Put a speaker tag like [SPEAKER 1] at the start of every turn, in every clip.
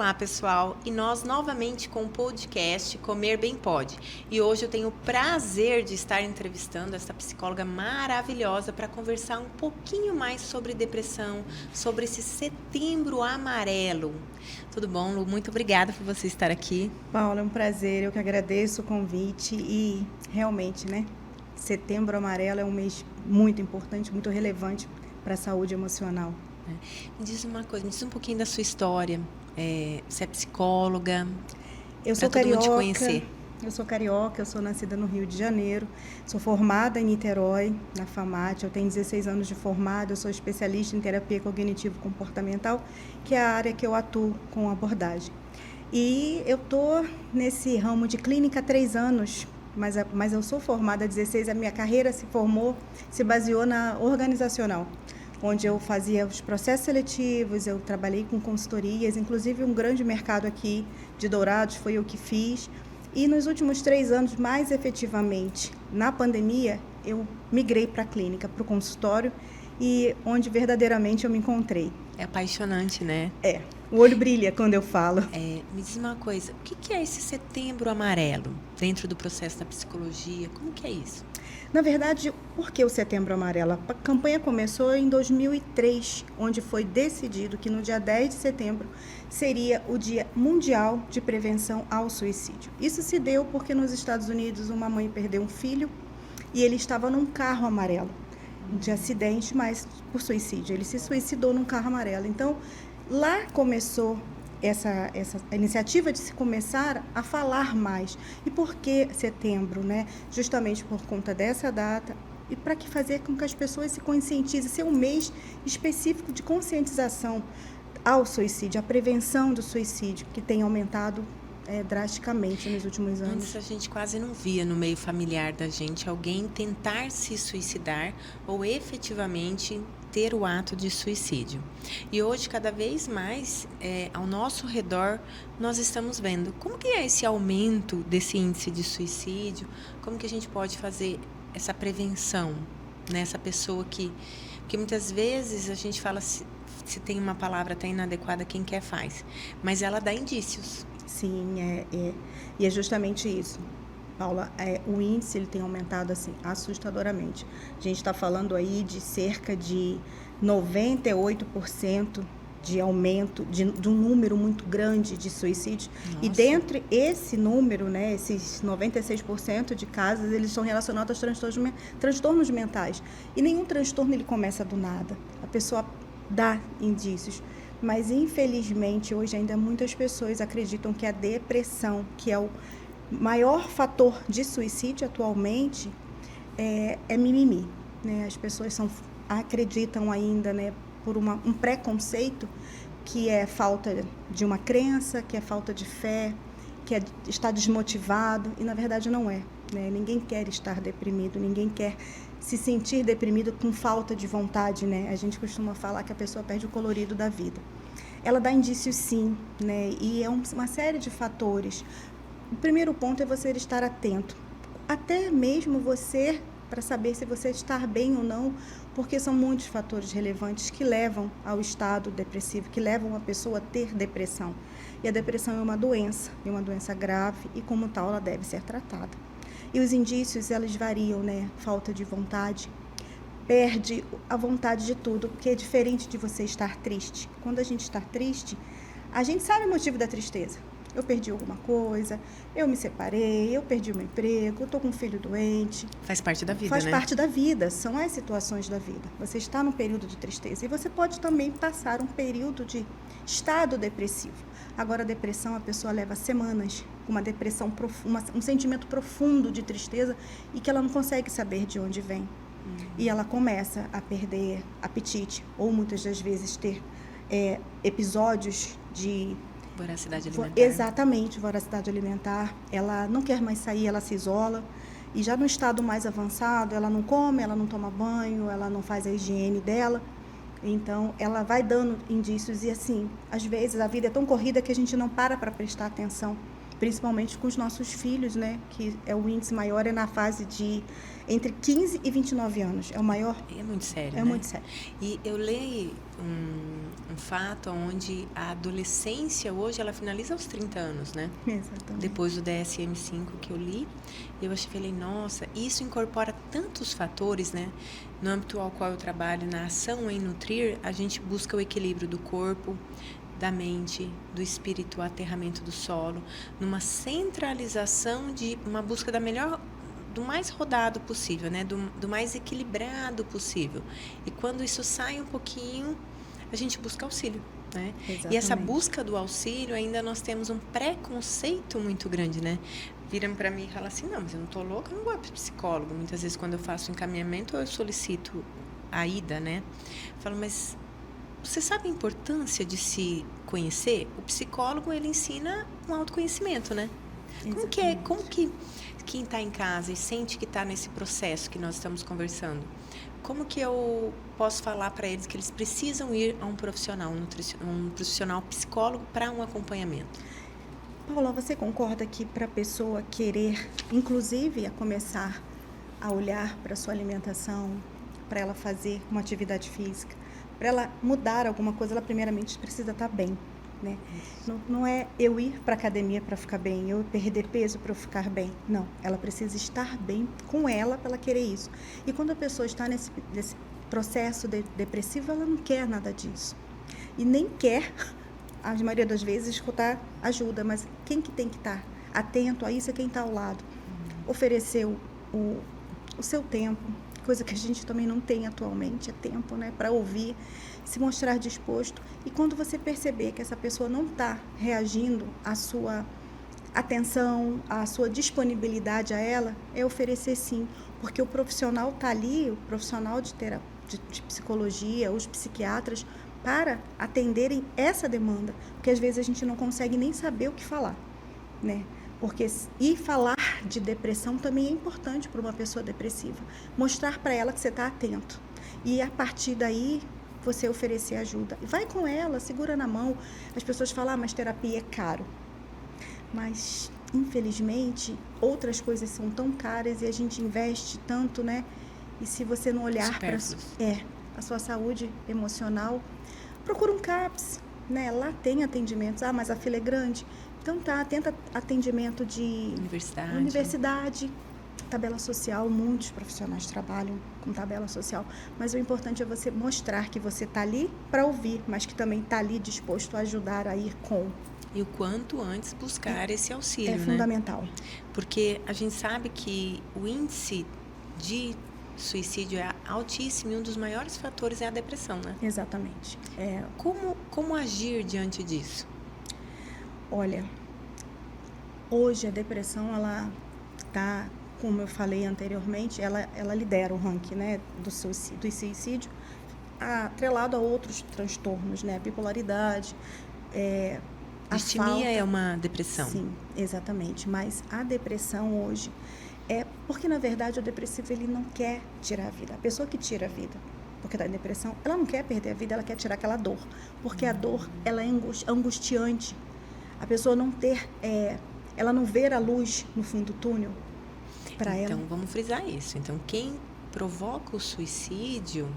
[SPEAKER 1] Olá, pessoal! E nós novamente com o podcast Comer Bem Pode. E hoje eu tenho o prazer de estar entrevistando essa psicóloga maravilhosa para conversar um pouquinho mais sobre depressão, sobre esse setembro amarelo. Tudo bom, Lu? Muito obrigada por você estar aqui.
[SPEAKER 2] Paula, é um prazer, eu que agradeço o convite e realmente, né? Setembro Amarelo é um mês muito importante, muito relevante para a saúde emocional.
[SPEAKER 1] Me diz uma coisa, me diz um pouquinho da sua história. Você é psicóloga?
[SPEAKER 2] Eu sou
[SPEAKER 1] Para todo mundo te
[SPEAKER 2] carioca,
[SPEAKER 1] conhecer.
[SPEAKER 2] eu sou nascida no Rio de Janeiro, sou formada em Niterói, na FAMAT, eu tenho 16 anos de formada, eu sou especialista em terapia cognitivo-comportamental, que é a área que eu atuo com abordagem. E eu estou nesse ramo de clínica há 3 anos, mas eu sou formada há 16, a minha carreira se baseou na organizacional, onde eu fazia os processos seletivos, eu trabalhei com consultorias, inclusive um grande mercado aqui de Dourados foi eu que fiz. E nos últimos 3 anos, mais efetivamente, na pandemia, eu migrei para a clínica, para o consultório, e onde verdadeiramente eu me encontrei.
[SPEAKER 1] É apaixonante, né?
[SPEAKER 2] O olho brilha quando eu falo.
[SPEAKER 1] Me diz uma coisa, o que é esse setembro amarelo dentro do processo da psicologia? Como que é isso?
[SPEAKER 2] Na verdade, por que o Setembro Amarelo? A campanha começou em 2003, onde foi decidido que no dia 10 de setembro seria o Dia Mundial de Prevenção ao Suicídio. Isso se deu porque nos Estados Unidos uma mãe perdeu um filho e ele estava num carro amarelo, de acidente, mas por suicídio. Ele se suicidou num carro amarelo. Então, lá começou essa iniciativa de se começar a falar mais. E por que setembro, né? Justamente por conta dessa data e para que fazer com que as pessoas se conscientizem, ser um mês específico de conscientização ao suicídio, a prevenção do suicídio, que tem aumentado drasticamente nos últimos anos.
[SPEAKER 1] Antes a gente quase não via no meio familiar da gente alguém tentar se suicidar ou efetivamente ter o ato de suicídio. E hoje, cada vez mais, ao nosso redor, nós estamos vendo como que é esse aumento desse índice de suicídio, como que a gente pode fazer essa prevenção nessa pessoa que... Porque muitas vezes a gente fala se tem uma palavra até inadequada, quem quer faz, mas ela dá indícios.
[SPEAKER 2] Sim, e é justamente isso. Paula, o índice ele tem aumentado assim, assustadoramente. A gente está falando aí de cerca de 98% de aumento de um número muito grande de suicídios.
[SPEAKER 1] Nossa.
[SPEAKER 2] E dentre esse número, né, esses 96% de casos, eles estão relacionados aos transtornos mentais. E nenhum transtorno ele começa do nada. A pessoa dá indícios. Mas, infelizmente, hoje ainda muitas pessoas acreditam que a depressão, que é o maior fator de suicídio atualmente, é mimimi. Né? As pessoas acreditam ainda, né, por um preconceito, que é falta de uma crença, que é falta de fé, que é estar desmotivado, e na verdade não é. Né? Ninguém quer estar deprimido, ninguém quer se sentir deprimido com falta de vontade, né? A gente costuma falar que a pessoa perde o colorido da vida. Ela dá indícios sim, né? E é uma série de fatores. O primeiro ponto é você estar atento, até mesmo você, para saber se você está bem ou não, porque são muitos fatores relevantes que levam ao estado depressivo, que levam a pessoa a ter depressão. E a depressão é uma doença grave e como tal ela deve ser tratada. E os indícios, eles variam, né? Falta de vontade, perde a vontade de tudo, porque é diferente de você estar triste. Quando a gente está triste, a gente sabe o motivo da tristeza. Eu perdi alguma coisa, eu me separei, eu perdi o meu emprego, estou com um filho doente.
[SPEAKER 1] Faz parte da vida,
[SPEAKER 2] Faz
[SPEAKER 1] né?
[SPEAKER 2] parte da vida, são as situações da vida. Você está num período de tristeza e você pode também passar um período de estado depressivo. Agora, a depressão, a pessoa leva semanas com uma depressão profunda, um sentimento profundo de tristeza e que ela não consegue saber de onde vem. E ela começa a perder apetite ou muitas das vezes ter episódios de...
[SPEAKER 1] Voracidade alimentar.
[SPEAKER 2] Exatamente, voracidade alimentar. Ela não quer mais sair, ela se isola. E já no estado mais avançado, ela não come, ela não toma banho, ela não faz a higiene dela. Então, ela vai dando indícios e, assim, às vezes a vida é tão corrida que a gente não para prestar atenção principalmente com os nossos filhos, né? Que é o índice maior, é na fase de entre 15 e 29 anos. É o maior.
[SPEAKER 1] É muito sério,
[SPEAKER 2] É
[SPEAKER 1] né?
[SPEAKER 2] muito sério.
[SPEAKER 1] E eu leio um fato onde a adolescência hoje, ela finaliza aos 30 anos, né?
[SPEAKER 2] Exatamente.
[SPEAKER 1] Depois do DSM-5 que eu li, eu falei, nossa, isso incorpora tantos fatores, né? No âmbito ao qual eu trabalho, na ação em nutrir, a gente busca o equilíbrio do corpo, da mente, do espírito, o aterramento do solo, numa centralização de uma busca da melhor, do mais rodado possível, né? Do mais equilibrado possível. E quando isso sai um pouquinho, a gente busca auxílio, né?
[SPEAKER 2] Exatamente.
[SPEAKER 1] E essa busca do auxílio, ainda nós temos um preconceito muito grande, né? Viram para mim e falam assim, não, mas eu não tô louca, eu não vou para psicólogo. Muitas vezes quando eu faço encaminhamento, eu solicito a ida, né? Falo, mas você sabe a importância de se conhecer? O psicólogo, ele ensina um autoconhecimento, né? Como que quem está em casa e sente que está nesse processo que nós estamos conversando, como que eu posso falar para eles que eles precisam ir a um profissional, um profissional psicólogo para um acompanhamento?
[SPEAKER 2] Paula, você concorda que para a pessoa querer, inclusive, a começar a olhar para a sua alimentação, para ela fazer uma atividade física, para ela mudar alguma coisa, ela primeiramente precisa estar bem, né? Não é eu ir para a academia para ficar bem, eu perder peso para eu ficar bem. Não, ela precisa estar bem com ela para ela querer isso. E quando a pessoa está nesse processo depressivo, ela não quer nada disso. E nem quer, a maioria das vezes, escutar ajuda. Mas quem que tem que estar atento a isso é quem está ao lado. Oferecer o seu tempo, coisa que a gente também não tem atualmente, é tempo, né, para ouvir, se mostrar disposto. E quando você perceber que essa pessoa não está reagindo à sua atenção, à sua disponibilidade a ela, é oferecer sim, porque o profissional está ali, o profissional de psicologia, os psiquiatras, para atenderem essa demanda, porque às vezes a gente não consegue nem saber o que falar, né? E falar de depressão também é importante para uma pessoa depressiva. Mostrar para ela que você está atento. E a partir daí, você oferecer ajuda. Vai com ela, segura na mão. As pessoas falam, mas terapia é caro. Mas, infelizmente, outras coisas são tão caras e a gente investe tanto, né? E se você não olhar para a sua saúde emocional, procura um CAPS, né? Lá tem atendimentos. Ah, mas a fila é grande. Então tenta atendimento de universidade, tabela social, muitos profissionais trabalham com tabela social, mas o importante é você mostrar que você está ali para ouvir, mas que também está ali disposto a ajudar a ir com.
[SPEAKER 1] E o quanto antes buscar esse auxílio,
[SPEAKER 2] né?
[SPEAKER 1] É
[SPEAKER 2] fundamental.
[SPEAKER 1] Porque a gente sabe que o índice de suicídio é altíssimo e um dos maiores fatores é a depressão, né?
[SPEAKER 2] Exatamente.
[SPEAKER 1] Como agir diante disso?
[SPEAKER 2] Olha, hoje a depressão, ela está, como eu falei anteriormente, ela lidera o ranking, né, do suicídio, atrelado a outros transtornos, né, bipolaridade,
[SPEAKER 1] Distimia é uma depressão.
[SPEAKER 2] Sim, exatamente, mas a depressão hoje porque, na verdade, o depressivo, ele não quer tirar a vida. A pessoa que tira a vida, porque está em depressão, ela não quer perder a vida, ela quer tirar aquela dor, porque a dor, ela é angustiante. A pessoa ela não ver a luz no fundo do túnel para ela.
[SPEAKER 1] Então, vamos frisar isso. Então, quem provoca o suicídio,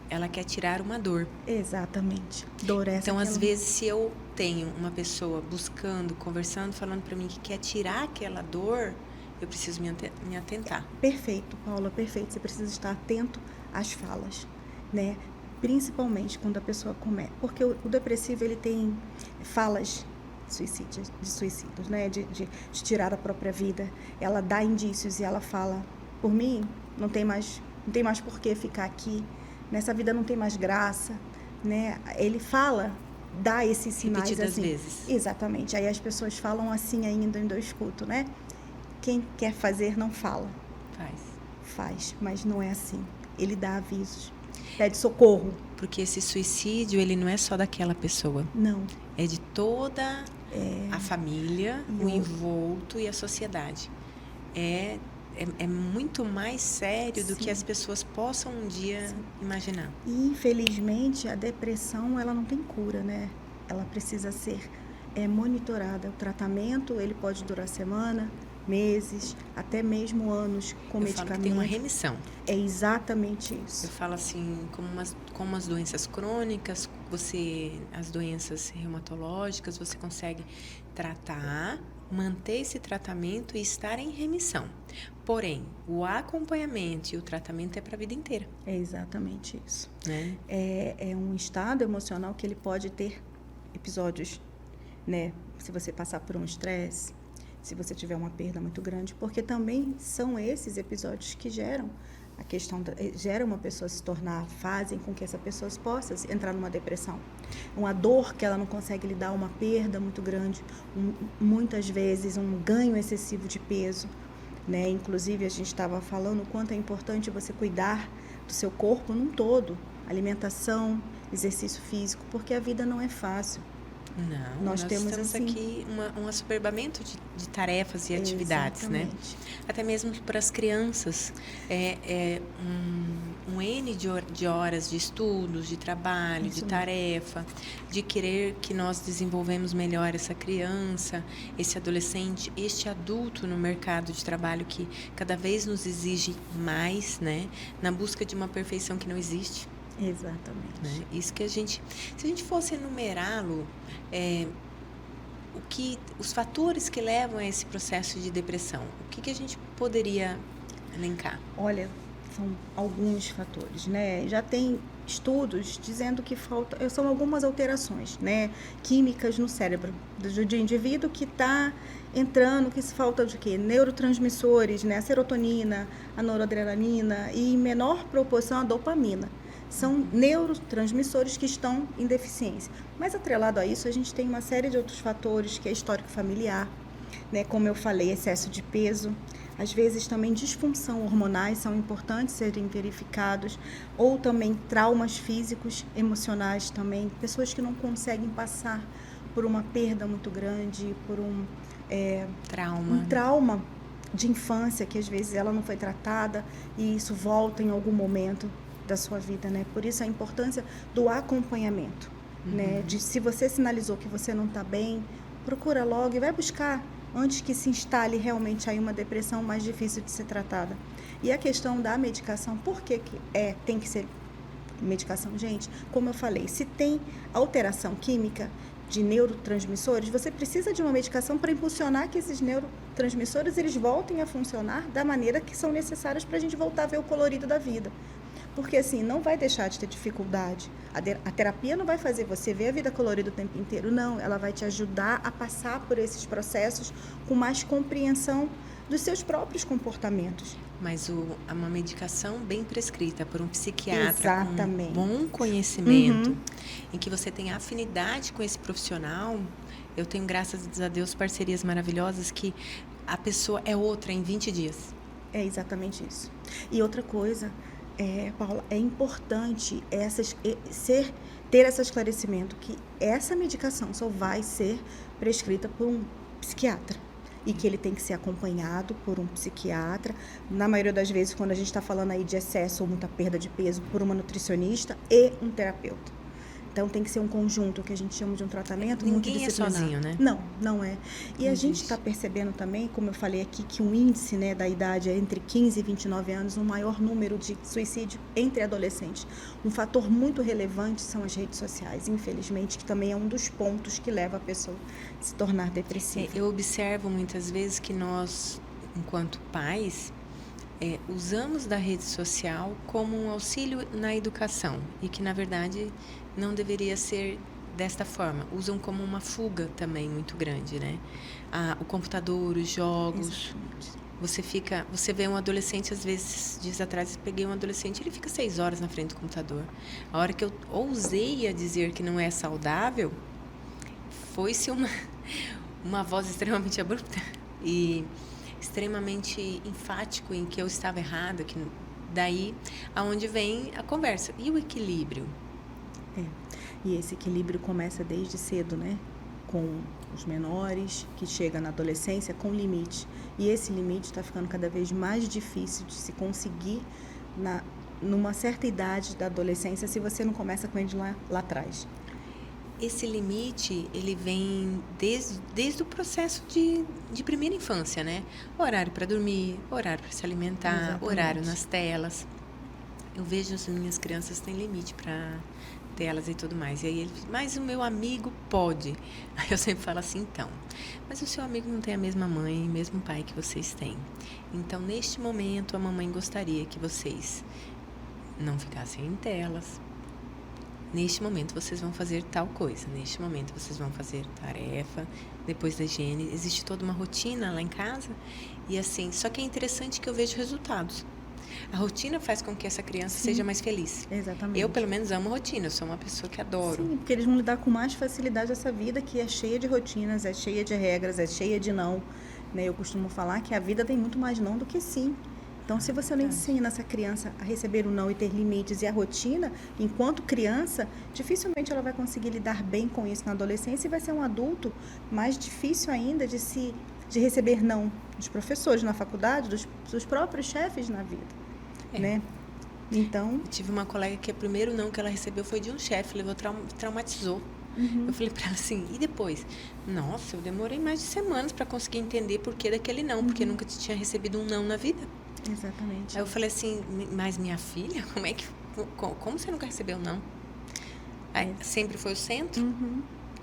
[SPEAKER 1] ela quer tirar uma dor.
[SPEAKER 2] Exatamente. Dor essa.
[SPEAKER 1] Então, às vezes, se eu tenho uma pessoa buscando, conversando, falando para mim que quer tirar aquela dor, eu preciso me atentar.
[SPEAKER 2] Perfeito, Paula, perfeito. Você precisa estar atento às falas, né? Principalmente quando a pessoa começa. Porque o depressivo, ele tem falas de suicídios, né? De tirar a própria vida. Ela dá indícios e ela fala, por mim, não tem mais por que ficar aqui. Nessa vida não tem mais graça, né? Ele fala, dá esses sinais
[SPEAKER 1] repetidas
[SPEAKER 2] assim.
[SPEAKER 1] vezes.
[SPEAKER 2] Exatamente. Aí as pessoas falam assim ainda, eu escuto, né? Quem quer fazer não fala. Faz, mas não é assim. Ele dá avisos, pede socorro.
[SPEAKER 1] Porque esse suicídio, ele não é só daquela pessoa.
[SPEAKER 2] Não.
[SPEAKER 1] É de toda a família, o envolto e a sociedade. É muito mais sério do que as pessoas possam um dia imaginar.
[SPEAKER 2] E, infelizmente, a depressão, ela não tem cura, né? Ela precisa ser é monitorada. O tratamento, ele pode durar semana, meses, até mesmo anos com
[SPEAKER 1] Eu
[SPEAKER 2] medicamento.
[SPEAKER 1] falo que tem uma remissão.
[SPEAKER 2] É exatamente
[SPEAKER 1] Eu
[SPEAKER 2] isso.
[SPEAKER 1] falo assim, como as doenças crônicas, as doenças reumatológicas, você consegue tratar, manter esse tratamento e estar em remissão. Porém, o acompanhamento e o tratamento é para a vida inteira.
[SPEAKER 2] É exatamente isso.
[SPEAKER 1] Né?
[SPEAKER 2] É um estado emocional que ele pode ter episódios, né? Se você passar por um estresse, se você tiver uma perda muito grande, porque também são esses episódios que geram a questão geram uma pessoa se tornar, fazem com que essa pessoa possa entrar numa depressão. Uma dor que ela não consegue lidar, uma perda muito grande, muitas vezes um ganho excessivo de peso, né? Inclusive a gente estava falando o quanto é importante você cuidar do seu corpo num todo, alimentação, exercício físico, porque a vida não é fácil.
[SPEAKER 1] Não,
[SPEAKER 2] nós temos
[SPEAKER 1] temos
[SPEAKER 2] assim,
[SPEAKER 1] aqui um assoberbamento de tarefas e atividades,
[SPEAKER 2] exatamente,
[SPEAKER 1] né? Até mesmo para as crianças, um N de horas de estudos, de trabalho,
[SPEAKER 2] Isso
[SPEAKER 1] de
[SPEAKER 2] mesmo.
[SPEAKER 1] tarefa, de querer que nós desenvolvemos melhor essa criança, esse adolescente, este adulto no mercado de trabalho que cada vez nos exige mais, né? Na busca de uma perfeição que não existe.
[SPEAKER 2] Exatamente.
[SPEAKER 1] Né? Isso que se a gente fosse enumerá-lo, os fatores que levam a esse processo de depressão, o que a gente poderia elencar?
[SPEAKER 2] Olha, são alguns fatores, né? Já tem estudos dizendo que são algumas alterações, né? Químicas no cérebro do indivíduo que está entrando, que se falta de quê? Neurotransmissores, né? A serotonina, a noradrenalina e em menor proporção a dopamina. São neurotransmissores que estão em deficiência. Mas atrelado a isso, a gente tem uma série de outros fatores, que é histórico familiar, né? Como eu falei, excesso de peso. Às vezes também disfunção hormonais são importantes serem verificados, ou também traumas físicos, emocionais também, pessoas que não conseguem passar por uma perda muito grande, por um trauma de infância, que às vezes ela não foi tratada e isso volta em algum momento da sua vida, né? Por isso a importância do acompanhamento, né? De se você sinalizou que você não está bem, procura logo e vai buscar antes que se instale realmente aí uma depressão mais difícil de ser tratada. E a questão da medicação, por que tem que ser medicação? Gente, como eu falei, se tem alteração química de neurotransmissores, você precisa de uma medicação para impulsionar que esses neurotransmissores eles voltem a funcionar da maneira que são necessárias para a gente voltar a ver o colorido da vida. Porque assim, não vai deixar de ter dificuldade. A terapia não vai fazer você ver a vida colorida o tempo inteiro, não. Ela vai te ajudar a passar por esses processos com mais compreensão dos seus próprios comportamentos.
[SPEAKER 1] Mas uma medicação bem prescrita por um psiquiatra
[SPEAKER 2] Exatamente.
[SPEAKER 1] com bom conhecimento, em que você tem afinidade com esse profissional, eu tenho, graças a Deus, parcerias maravilhosas que a pessoa é outra em 20 dias.
[SPEAKER 2] É exatamente isso. E outra coisa... Paula, é importante ter esse esclarecimento que essa medicação só vai ser prescrita por um psiquiatra e que ele tem que ser acompanhado por um psiquiatra, na maioria das vezes quando a gente está falando aí de excesso ou muita perda de peso, por uma nutricionista e um terapeuta. Então tem que ser um conjunto que a gente chama de um tratamento
[SPEAKER 1] Ninguém é
[SPEAKER 2] multidisciplinar.
[SPEAKER 1] sozinho, né?
[SPEAKER 2] Não é. E a gente está percebendo também, como eu falei aqui, que o índice, né, da idade é entre 15 e 29 anos, um maior número de suicídio entre adolescentes. Um fator muito relevante são as redes sociais, infelizmente, que também é um dos pontos que leva a pessoa a se tornar depressiva.
[SPEAKER 1] Eu observo muitas vezes que nós, enquanto pais, usamos da rede social como um auxílio na educação e que, na verdade, não deveria ser desta forma. Usam como uma fuga também muito grande, né? O computador, os jogos.
[SPEAKER 2] Exatamente.
[SPEAKER 1] Você vê um adolescente, às vezes, dias atrás, eu peguei um adolescente, ele fica 6 horas na frente do computador. A hora que eu ousei a dizer que não é saudável, foi-se uma voz extremamente abrupta e extremamente enfático em que eu estava errada, que daí aonde vem a conversa. E o equilíbrio?
[SPEAKER 2] E esse equilíbrio começa desde cedo, né? Com os menores, que chegam na adolescência com limite. E esse limite está ficando cada vez mais difícil de se conseguir numa certa idade da adolescência, se você não começa com ele lá atrás.
[SPEAKER 1] Esse limite, ele vem desde o processo de primeira infância, né? Horário para dormir, horário para se alimentar,
[SPEAKER 2] Exatamente.
[SPEAKER 1] horário nas telas. Eu vejo as minhas crianças têm limite para telas e tudo mais. E aí ele diz, mas o meu amigo pode. Aí eu sempre falo assim, então, mas o seu amigo não tem a mesma mãe, o mesmo pai que vocês têm. Então, neste momento, a mamãe gostaria que vocês não ficassem em telas. Neste momento vocês vão fazer tal coisa, neste momento vocês vão fazer tarefa, depois da higiene, existe toda uma rotina lá em casa, e assim, só que é interessante que eu vejo resultados. A rotina faz com que essa criança seja mais feliz.
[SPEAKER 2] Exatamente.
[SPEAKER 1] Eu, pelo menos, amo rotina, eu sou uma pessoa que adoro.
[SPEAKER 2] Sim, porque eles vão lidar com mais facilidade essa vida que é cheia de rotinas, é cheia de regras, é cheia de não. Né? Eu costumo falar que a vida tem muito mais não do que sim. Então, se você não ensina essa criança a receber o não e ter limites e a rotina, enquanto criança, dificilmente ela vai conseguir lidar bem com isso na adolescência e vai ser um adulto mais difícil ainda de receber não dos professores na faculdade, dos próprios chefes na vida, né? Então...
[SPEAKER 1] Eu tive uma colega que o primeiro não que ela recebeu foi de um chefe, levou, traumatizou. Eu falei pra ela assim, e depois? Nossa, eu demorei mais de semanas para conseguir entender por que daquele não, porque nunca tinha recebido um não na vida.
[SPEAKER 2] Exatamente.
[SPEAKER 1] Aí eu falei assim, mas minha filha, como você nunca recebeu não? Aí, sempre foi o centro?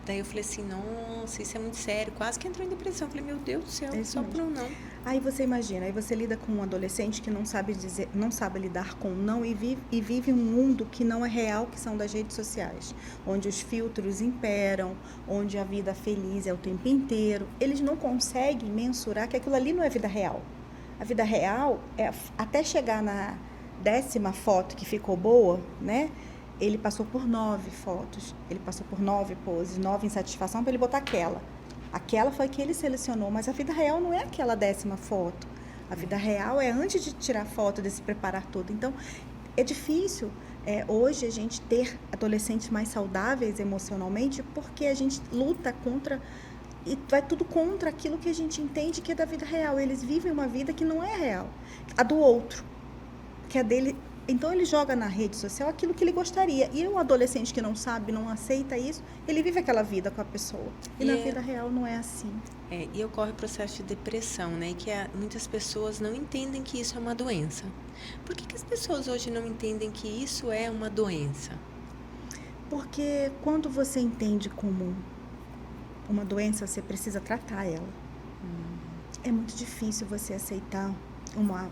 [SPEAKER 1] Daí eu falei assim, nossa, isso é muito sério, quase que entrou em depressão. Eu falei, meu Deus do céu, só por um não.
[SPEAKER 2] Aí você imagina, aí você lida com um adolescente que não sabe lidar com não e vive um mundo que não é real, que são das redes sociais, onde os filtros imperam, onde a vida feliz é o tempo inteiro. Eles não conseguem mensurar que aquilo ali não é vida real. A vida real é até chegar na 10ª foto que ficou boa, né? Ele passou por 9 fotos, ele passou por 9 poses, 9 insatisfação para ele botar aquela. Aquela foi que ele selecionou, mas a vida real não é aquela 10ª foto. A vida real é antes de tirar foto, de se preparar tudo. Então, é difícil hoje a gente ter adolescentes mais saudáveis emocionalmente, porque a gente luta contra... E vai tudo contra aquilo que a gente entende que é da vida real. Eles vivem uma vida que não é real. A do outro, que é dele. Então, ele joga na rede social aquilo que ele gostaria. E um adolescente que não sabe, não aceita isso, ele vive aquela vida com a pessoa. E na vida real não é assim.
[SPEAKER 1] E ocorre o processo de depressão, né? E que muitas pessoas não entendem que isso é uma doença. Por que as pessoas hoje não entendem que isso é uma doença?
[SPEAKER 2] Porque quando você entende como uma doença, você precisa tratar ela. É muito difícil você aceitar,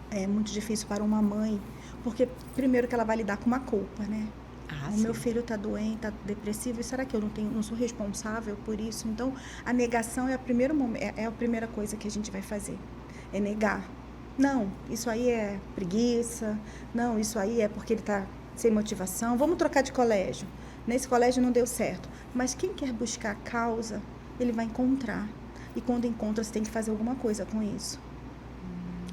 [SPEAKER 2] é muito difícil para uma mãe, porque primeiro que ela vai lidar com uma culpa, né? O meu filho está doente, está depressivo, e será que eu não sou responsável por isso? Então, a negação é a primeira coisa que a gente vai fazer, é negar. Não, isso aí é preguiça, não, isso aí é porque ele está sem motivação, vamos trocar de colégio. Nesse colégio não deu certo, mas quem quer buscar a causa, ele vai encontrar. E quando encontra, você tem que fazer alguma coisa com isso.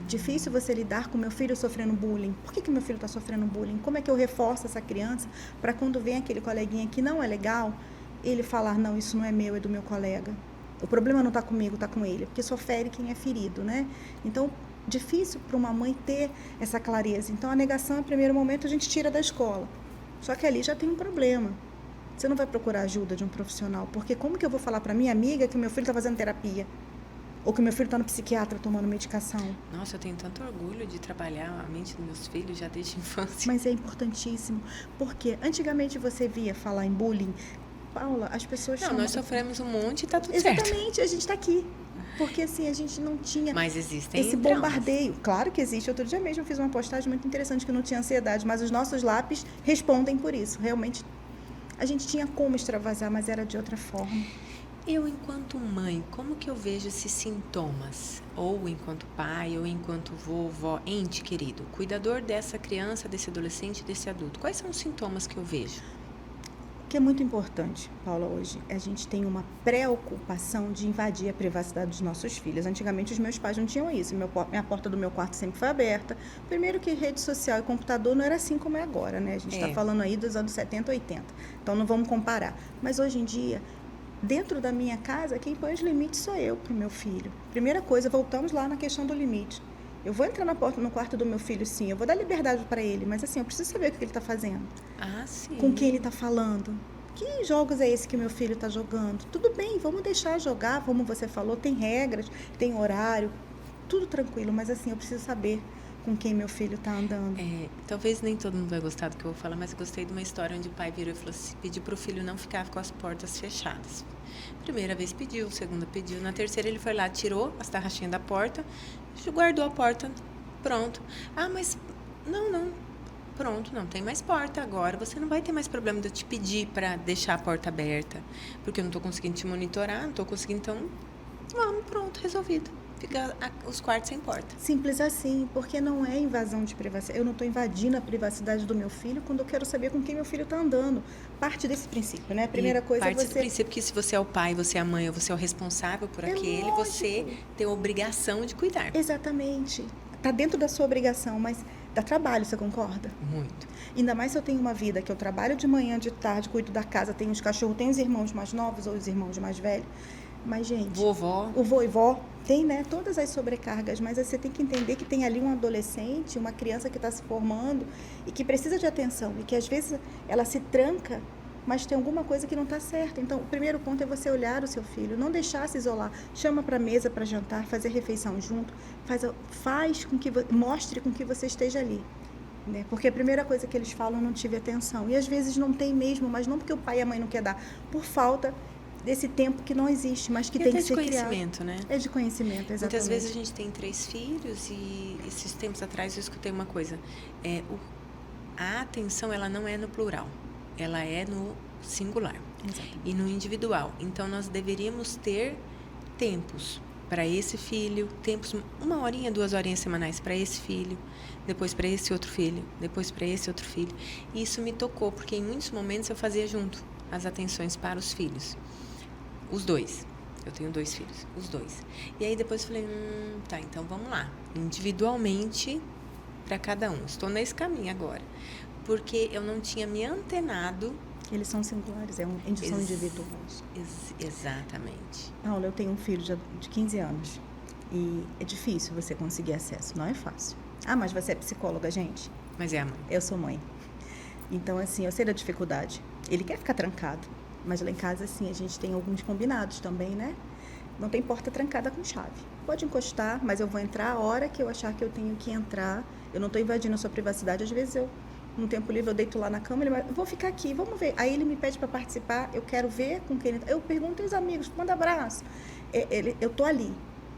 [SPEAKER 2] Difícil você lidar com meu filho sofrendo bullying. Por que meu filho está sofrendo bullying? Como é que eu reforço essa criança para quando vem aquele coleguinha que não é legal, ele falar, não, isso não é meu, é do meu colega. O problema não está comigo, está com ele. Porque só fere quem é ferido, né? Então, difícil para uma mãe ter essa clareza. Então, a negação, no primeiro momento, a gente tira da escola. Só que ali já tem um problema. Você não vai procurar ajuda de um profissional, porque como que eu vou falar para minha amiga que o meu filho está fazendo terapia? Ou que o meu filho está no psiquiatra tomando medicação?
[SPEAKER 1] Nossa, eu tenho tanto orgulho de trabalhar a mente dos meus filhos já desde a infância.
[SPEAKER 2] Mas é importantíssimo, porque antigamente você via falar em bullying, Paula, as pessoas
[SPEAKER 1] chamam... nós sofremos um monte e está tudo
[SPEAKER 2] certo.
[SPEAKER 1] Exatamente,
[SPEAKER 2] a gente está aqui. Porque assim, a gente não tinha
[SPEAKER 1] mas existem
[SPEAKER 2] esse bombardeio. Claro que existe. Outro dia mesmo eu fiz uma postagem muito interessante que não tinha ansiedade, mas os nossos lápis respondem por isso. Realmente, a gente tinha como extravasar, mas era de outra forma.
[SPEAKER 1] Eu, enquanto mãe, como que eu vejo esses sintomas? Ou enquanto pai, ou enquanto vovó, ente querido, cuidador dessa criança, desse adolescente, desse adulto. Quais são os sintomas que eu vejo?
[SPEAKER 2] O que é muito importante, Paula, hoje, a gente tem uma preocupação de invadir a privacidade dos nossos filhos. Antigamente, os meus pais não tinham isso. Minha porta do meu quarto sempre foi aberta. Primeiro que rede social e computador não era assim como é agora, né? A gente está falando aí dos anos 70, 80. Então, não vamos comparar. Mas, hoje em dia, dentro da minha casa, quem põe os limites sou eu para o meu filho. Primeira coisa, voltamos lá na questão do limite. Eu vou entrar no quarto do meu filho, sim. Eu vou dar liberdade para ele. Mas, assim, eu preciso saber o que ele está fazendo.
[SPEAKER 1] Ah, sim.
[SPEAKER 2] Com quem ele está falando. Que jogos é esse que meu filho está jogando? Tudo bem, vamos deixar jogar, como você falou, tem regras, tem horário, tudo tranquilo, mas assim, eu preciso saber com quem meu filho está andando.
[SPEAKER 1] Talvez nem todo mundo vai gostar do que eu vou falar, mas eu gostei de uma história onde o pai virou e falou assim, pediu pro filho não ficar com as portas fechadas. Primeira vez pediu, segunda pediu, na terceira ele foi lá, tirou as tarraxinhas da porta, guardou a porta, pronto. Ah, mas não, pronto, não tem mais porta agora, você não vai ter mais problema de eu te pedir para deixar a porta aberta, porque eu não estou conseguindo te monitorar, não estou conseguindo, então, vamos, pronto, resolvido. Fica os quartos sem porta.
[SPEAKER 2] Simples assim, porque não é invasão de privacidade. Eu não estou invadindo a privacidade do meu filho quando eu quero saber com quem meu filho está andando. Parte desse princípio, né? A primeira coisa é
[SPEAKER 1] parte desse princípio que se você é o pai, você é a mãe, ou você é o responsável por aquele,
[SPEAKER 2] lógico.
[SPEAKER 1] Você tem a obrigação de cuidar.
[SPEAKER 2] Exatamente. Está dentro da sua obrigação, mas dá trabalho, você concorda?
[SPEAKER 1] Muito.
[SPEAKER 2] Ainda mais se eu tenho uma vida que eu trabalho de manhã, de tarde, cuido da casa, tenho os cachorros, tenho os irmãos mais novos ou os irmãos mais velhos. Mas, gente...
[SPEAKER 1] Vovó.
[SPEAKER 2] O vô e vó tem, né? Todas as sobrecargas, mas você tem que entender que tem ali um adolescente, uma criança que está se formando e que precisa de atenção e que às vezes ela se tranca, mas tem alguma coisa que não está certa. Então, o primeiro ponto é você olhar o seu filho, não deixar se isolar. Chama para a mesa para jantar, fazer refeição junto, faz com que mostre com que você esteja ali. Né? Porque a primeira coisa que eles falam, não tive atenção. E às vezes não tem mesmo, mas não porque o pai e a mãe não quer dar, por falta desse tempo que não existe, mas que tem que ser criado. É de
[SPEAKER 1] conhecimento, né?
[SPEAKER 2] É de conhecimento, exatamente.
[SPEAKER 1] Muitas vezes a gente tem 3 filhos e esses tempos atrás eu escutei uma coisa. A atenção, ela não é no plural, ela é no singular.
[SPEAKER 2] Exatamente.
[SPEAKER 1] E no individual. Então, nós deveríamos ter tempos para esse filho, tempos, 1 horinha, 2 horinhas semanais para esse filho, depois para esse outro filho, depois para esse outro filho. E isso me tocou, porque em muitos momentos eu fazia junto as atenções para os filhos. Os 2. Eu tenho 2 filhos, os 2. E aí depois eu falei, tá, então vamos lá. Individualmente para cada um. Estou nesse caminho agora. Porque eu não tinha me antenado.
[SPEAKER 2] Eles são singulares, são individuais.
[SPEAKER 1] Exatamente.
[SPEAKER 2] Paula, eu tenho um filho de 15 anos e é difícil você conseguir acesso, não é fácil. Ah, mas você é psicóloga, gente?
[SPEAKER 1] Mas é a mãe.
[SPEAKER 2] Eu sou mãe. Então, assim, eu sei da dificuldade. Ele quer ficar trancado. Mas lá em casa, assim, a gente tem alguns combinados também, né? Não tem porta trancada com chave. Pode encostar, mas eu vou entrar a hora que eu achar que eu tenho que entrar. Eu não estou invadindo a sua privacidade. Às vezes, no tempo livre, eu deito lá na cama, ele vai, vou ficar aqui, vamos ver. Aí ele me pede para participar, eu quero ver com quem ele tá. Eu pergunto aos amigos, manda abraço. Eu tô ali,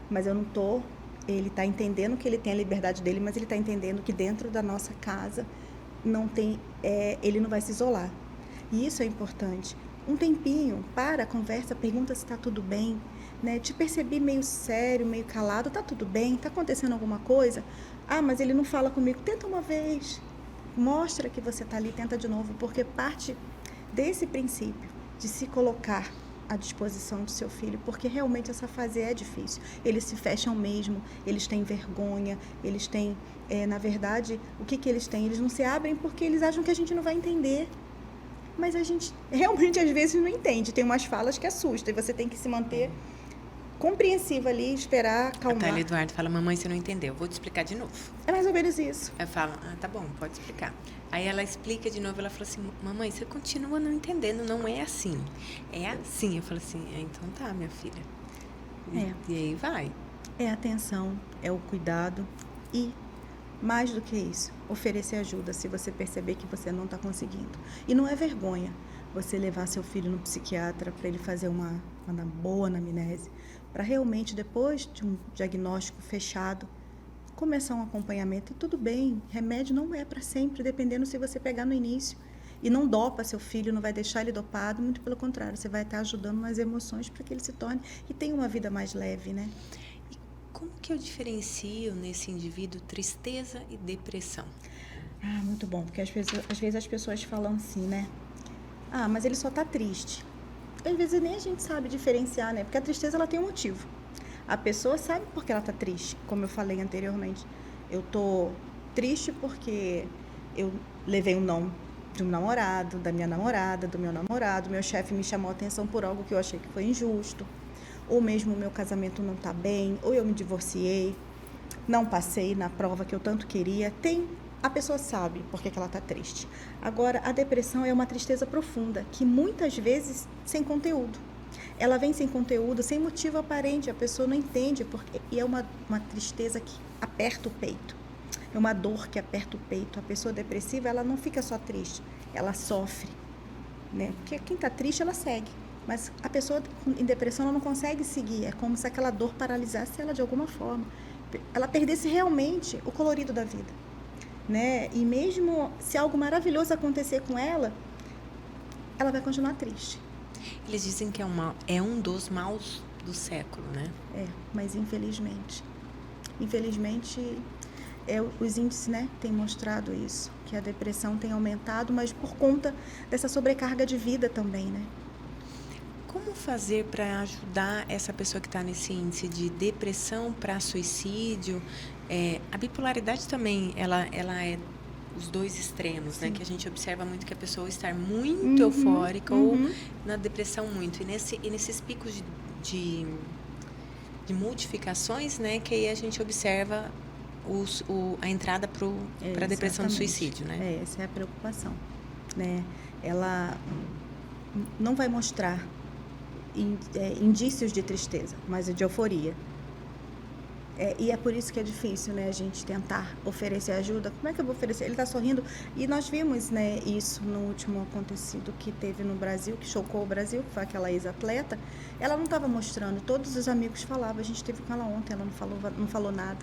[SPEAKER 2] mas eu não tô... Ele está entendendo que ele tem a liberdade dele, mas ele está entendendo que dentro da nossa casa não tem... ele não vai se isolar. E isso é importante. Um tempinho, para, conversa, pergunta se está tudo bem, né? Te percebi meio sério, meio calado, tá tudo bem? Tá acontecendo alguma coisa? Ah, mas ele não fala comigo. Tenta uma vez, mostra que você tá ali, tenta de novo, porque parte desse princípio de se colocar à disposição do seu filho, porque realmente essa fase é difícil. Eles se fecham mesmo, eles têm vergonha, eles têm, na verdade, o que eles têm? Eles não se abrem porque eles acham que a gente não vai entender. Mas a gente realmente às vezes não entende. Tem umas falas que assustam e você tem que se manter compreensiva ali, esperar, acalmar.
[SPEAKER 1] A Thalia Eduardo fala, mamãe, você não entendeu, vou te explicar de novo.
[SPEAKER 2] É mais ou menos isso.
[SPEAKER 1] Eu falo, tá bom, pode explicar. Aí ela explica de novo, ela fala assim, mamãe, você continua não entendendo, não é assim. É assim. Eu falo assim, então tá, minha filha. E aí vai.
[SPEAKER 2] É a atenção, é o cuidado e... mais do que isso, oferecer ajuda se você perceber que você não está conseguindo. E não é vergonha você levar seu filho no psiquiatra para ele fazer uma boa anamnese, para realmente, depois de um diagnóstico fechado, começar um acompanhamento. E tudo bem, remédio não é para sempre, dependendo se você pegar no início. E não dopa seu filho, não vai deixar ele dopado, muito pelo contrário, você vai estar ajudando nas emoções para que ele se torne e tenha uma vida mais leve, né?
[SPEAKER 1] Como que eu diferencio nesse indivíduo tristeza e depressão?
[SPEAKER 2] Ah, muito bom, porque às vezes as pessoas falam assim, né? Ah, mas ele só tá triste. Às vezes nem a gente sabe diferenciar, né? Porque a tristeza, ela tem um motivo. A pessoa sabe por que ela tá triste, como eu falei anteriormente. Eu tô triste porque eu levei um não de um namorado, da minha namorada, do meu namorado. Meu chefe me chamou a atenção por algo que eu achei que foi injusto. Ou mesmo o meu casamento não está bem, ou eu me divorciei, não passei na prova que eu tanto queria. Tem A pessoa sabe por que ela está triste. Agora, a depressão é uma tristeza profunda, que muitas vezes sem conteúdo. Ela vem sem conteúdo, sem motivo aparente, a pessoa não entende, porque, e é uma tristeza que aperta o peito. É uma dor que aperta o peito. A pessoa depressiva, ela não fica só triste, ela sofre, né? Porque quem está triste, ela segue. Mas a pessoa em depressão, ela não consegue seguir. É como se aquela dor paralisasse ela de alguma forma. Ela perdesse realmente o colorido da vida, né? E mesmo se algo maravilhoso acontecer com ela vai continuar triste.
[SPEAKER 1] Eles dizem que é um dos maus do século, né?
[SPEAKER 2] Mas infelizmente, os índices, né, têm mostrado isso, que a depressão tem aumentado, mas por conta dessa sobrecarga de vida também, né?
[SPEAKER 1] Como fazer para ajudar essa pessoa que está nesse índice de depressão para suicídio? A bipolaridade também, ela é os dois extremos, né? Que a gente observa muito que a pessoa está muito eufórica ou na depressão muito. E nesses picos de modificações, né? Que aí a gente observa a entrada para a depressão do suicídio, né?
[SPEAKER 2] Essa é a preocupação, né? Ela não vai mostrar indícios de tristeza, mas de euforia. E é por isso que é difícil, né, a gente tentar oferecer ajuda. Como é que eu vou oferecer? Ele está sorrindo. E nós vimos, né, isso no último acontecido que teve no Brasil, que chocou o Brasil, que foi aquela ex-atleta. Ela não estava mostrando, todos os amigos falavam. A gente esteve com ela ontem, ela não falou nada.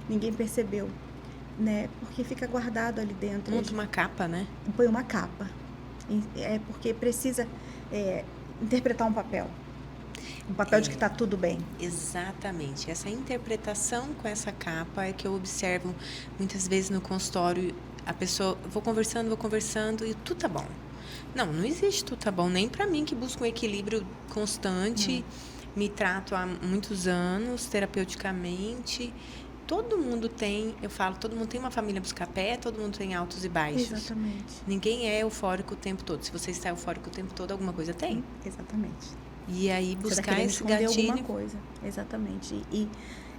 [SPEAKER 2] Ninguém percebeu, né, porque fica guardado ali dentro.
[SPEAKER 1] Monta uma capa, né?
[SPEAKER 2] Põe uma capa. Porque precisa interpretar um papel de que está tudo bem.
[SPEAKER 1] Exatamente. Essa interpretação com essa capa é que eu observo muitas vezes no consultório. A pessoa, vou conversando e tudo tá bom. Não existe tudo tá bom, nem para mim que busco um equilíbrio constante, me trato há muitos anos terapeuticamente. Todo mundo tem uma família busca-pé, todo mundo tem altos e baixos.
[SPEAKER 2] Exatamente.
[SPEAKER 1] Ninguém é eufórico o tempo todo. Se você está eufórico o tempo todo, alguma coisa tem.
[SPEAKER 2] Exatamente.
[SPEAKER 1] E aí buscar esse
[SPEAKER 2] gatilho.
[SPEAKER 1] alguma
[SPEAKER 2] coisa. Exatamente.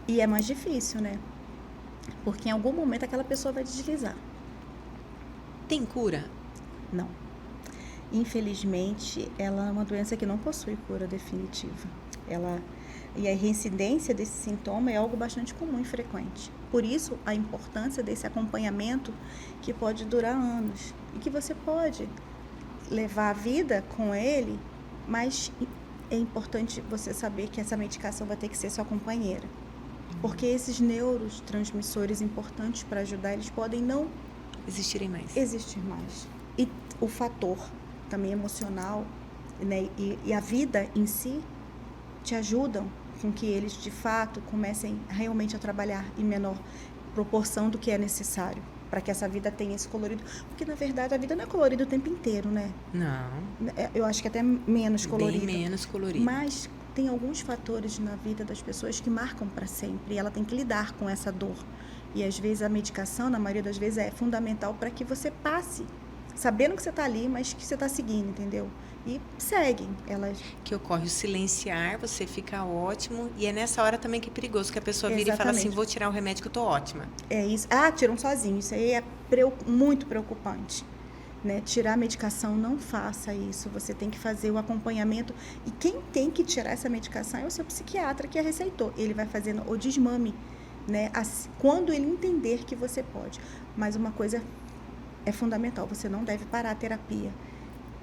[SPEAKER 2] E é mais difícil, né? Porque em algum momento aquela pessoa vai deslizar.
[SPEAKER 1] Tem cura?
[SPEAKER 2] Não. Infelizmente, ela é uma doença que não possui cura definitiva. E a reincidência desse sintoma é algo bastante comum e frequente. Por isso, a importância desse acompanhamento que pode durar anos. E que você pode levar a vida com ele, mas é importante você saber que essa medicação vai ter que ser sua companheira. Porque esses neurotransmissores importantes para ajudar, eles podem não
[SPEAKER 1] existir
[SPEAKER 2] mais. E o fator também emocional, né, e a vida em si te ajudam com que eles, de fato, comecem realmente a trabalhar em menor proporção do que é necessário para que essa vida tenha esse colorido. Porque, na verdade, a vida não é colorida o tempo inteiro, né?
[SPEAKER 1] Não.
[SPEAKER 2] Eu acho que até menos colorida.
[SPEAKER 1] Bem menos colorida.
[SPEAKER 2] Mas tem alguns fatores na vida das pessoas que marcam para sempre. E ela tem que lidar com essa dor. E, às vezes, a medicação, na maioria das vezes, é fundamental para que você passe, sabendo que você está ali, mas que você está seguindo, entendeu? E seguem.
[SPEAKER 1] Que ocorre o silenciar, você fica ótimo. E é nessa hora também que é perigoso, que a pessoa vira e fala assim, vou tirar o remédio que eu tô ótima.
[SPEAKER 2] É isso. Tiram sozinho. Isso aí é muito preocupante, né? Tirar a medicação, não faça isso. Você tem que fazer o acompanhamento. E quem tem que tirar essa medicação é o seu psiquiatra que a receitou. Ele vai fazendo o desmame, né? Quando ele entender que você pode. Mas uma coisa é fundamental, você não deve parar a terapia.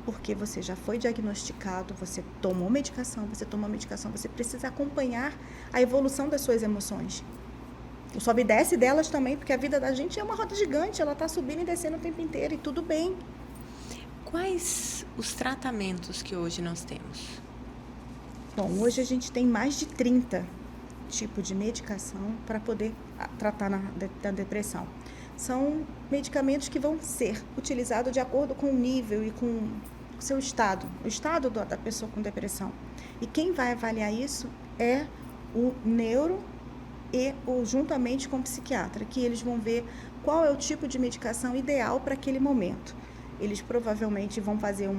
[SPEAKER 2] Porque você já foi diagnosticado, você tomou medicação, você precisa acompanhar a evolução das suas emoções. O sobe e desce delas também, porque a vida da gente é uma roda gigante, ela está subindo e descendo o tempo inteiro, e tudo bem.
[SPEAKER 1] Quais os tratamentos que hoje nós temos?
[SPEAKER 2] Bom, hoje a gente tem mais de 30 tipos de medicação para poder tratar da depressão. São medicamentos que vão ser utilizados de acordo com o nível e com o seu estado, o estado da pessoa com depressão. E quem vai avaliar isso é o neuro e juntamente com o psiquiatra, que eles vão ver qual é o tipo de medicação ideal para aquele momento. Eles provavelmente vão fazer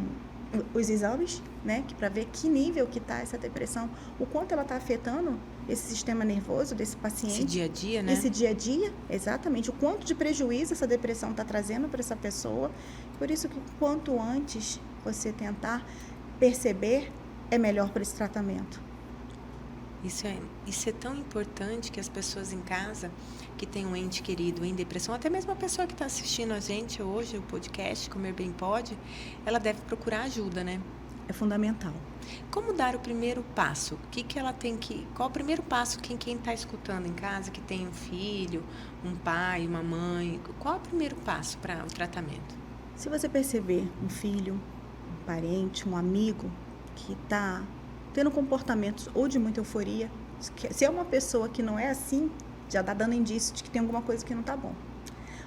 [SPEAKER 2] os exames, né, para ver que nível que está essa depressão, o quanto ela está afetando esse sistema nervoso desse paciente.
[SPEAKER 1] Esse dia a dia, né?
[SPEAKER 2] Esse dia a dia, exatamente. O quanto de prejuízo essa depressão está trazendo para essa pessoa. Por isso que quanto antes você tentar perceber, é melhor para esse tratamento.
[SPEAKER 1] Isso é tão importante que as pessoas em casa que têm um ente querido em depressão, até mesmo a pessoa que está assistindo a gente hoje, o podcast Comer Bem Pode, ela deve procurar ajuda, né?
[SPEAKER 2] É fundamental.
[SPEAKER 1] Como dar o primeiro passo? Qual o primeiro passo quem está escutando em casa, que tem um filho, um pai, uma mãe, qual é o primeiro passo para o tratamento?
[SPEAKER 2] Se você perceber um filho, um parente, um amigo que está tendo comportamentos ou de muita euforia, se é uma pessoa que não é assim, já está dando indício de que tem alguma coisa que não está bom.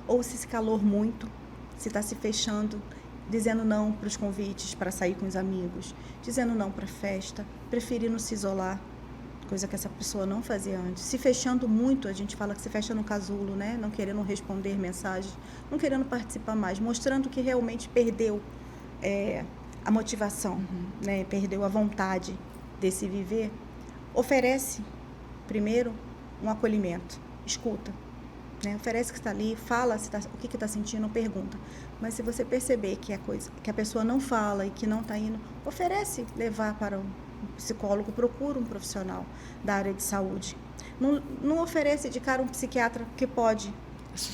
[SPEAKER 2] Ou se calor muito, se está se fechando, dizendo não para os convites para sair com os amigos, dizendo não para a festa, preferindo se isolar, coisa que essa pessoa não fazia antes. Se fechando muito, a gente fala que se fecha no casulo, né? Não querendo responder mensagens, não querendo participar mais, mostrando que realmente perdeu a motivação, né? Perdeu a vontade de se viver. Oferece, primeiro, um acolhimento, escuta. Né? Oferece que está ali, fala o que está sentindo, pergunta. Mas se você perceber que a pessoa não fala e que não está indo, oferece levar para um psicólogo, procura um profissional da área de saúde. Não oferece de cara um psiquiatra que pode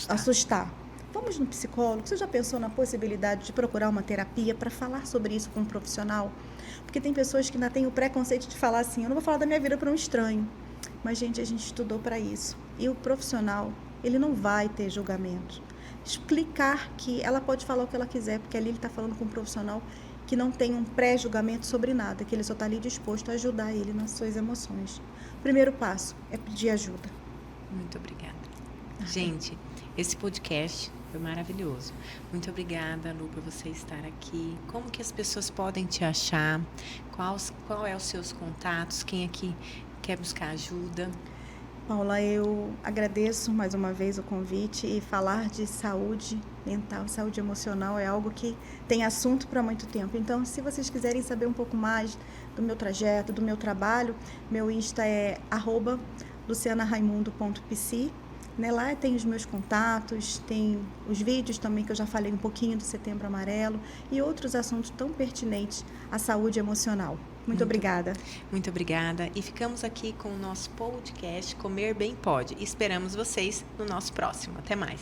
[SPEAKER 2] assustar. Vamos no psicólogo. Você já pensou na possibilidade de procurar uma terapia para falar sobre isso com um profissional? Porque tem pessoas que ainda têm o preconceito de falar assim, eu não vou falar da minha vida para um estranho. Mas, gente, a gente estudou para isso. E o profissional, ele não vai ter julgamento. Explicar que ela pode falar o que ela quiser, porque ali ele está falando com um profissional que não tem um pré-julgamento sobre nada, que ele só está ali disposto a ajudar ele nas suas emoções. O primeiro passo é pedir ajuda.
[SPEAKER 1] Muito obrigada. Gente, esse podcast foi maravilhoso. Muito obrigada, Lu, por você estar aqui. Como que as pessoas podem te achar? Qual é os seus contatos? Quem aqui quer buscar ajuda?
[SPEAKER 2] Paula, eu agradeço mais uma vez o convite e falar de saúde mental, saúde emocional é algo que tem assunto para muito tempo. Então, se vocês quiserem saber um pouco mais do meu trajeto, do meu trabalho, meu Insta é @lucianaraimundo.psi. Né? Lá tem os meus contatos, tem os vídeos também que eu já falei um pouquinho do Setembro Amarelo e outros assuntos tão pertinentes à saúde emocional. Muito obrigada.
[SPEAKER 1] Muito obrigada. E ficamos aqui com o nosso podcast Comer Bem Pode. Esperamos vocês no nosso próximo. Até mais.